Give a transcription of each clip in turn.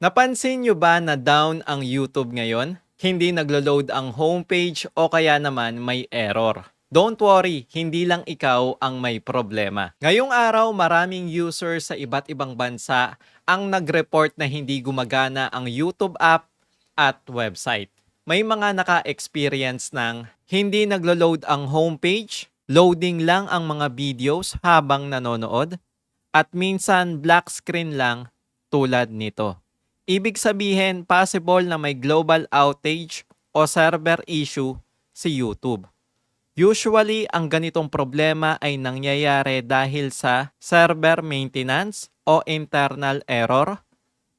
Napansin nyo ba na down ang YouTube ngayon? Hindi naglo-load ang homepage o kaya naman may error. Don't worry, hindi lang ikaw ang may problema. Ngayong araw, maraming users sa iba't ibang bansa ang nag-report na hindi gumagana ang YouTube app at website. May mga naka-experience ng hindi naglo-load ang homepage, loading lang ang mga videos habang nanonood, at minsan black screen lang tulad nito. Ibig sabihin, possible na may global outage o server issue si YouTube. Usually, ang ganitong problema ay nangyayari dahil sa server maintenance o internal error,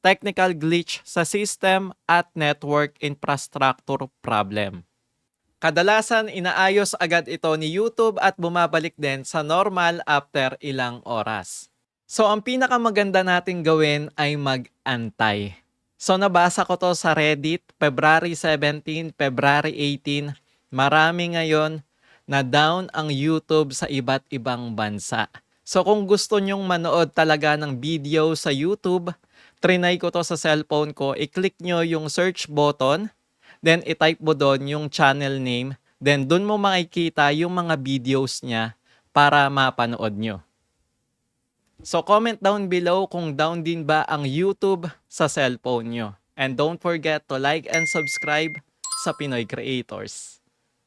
technical glitch sa system at network infrastructure problem. Kadalasan, inaayos agad ito ni YouTube at bumabalik din sa normal after ilang oras. So, ang pinakamaganda nating gawin ay mag-antay. So, nabasa ko to sa Reddit, February 17, February 18. Marami ngayon na down ang YouTube sa iba't ibang bansa. So, kung gusto nyong manood talaga ng video sa YouTube, trinay ko to sa cellphone ko, i-click nyo yung search button, then i-type mo doon yung channel name, then doon mo makikita yung mga videos niya para mapanood nyo. So comment down below kung down din ba ang YouTube sa cellphone nyo. And don't forget to like and subscribe sa Pinoy Creators.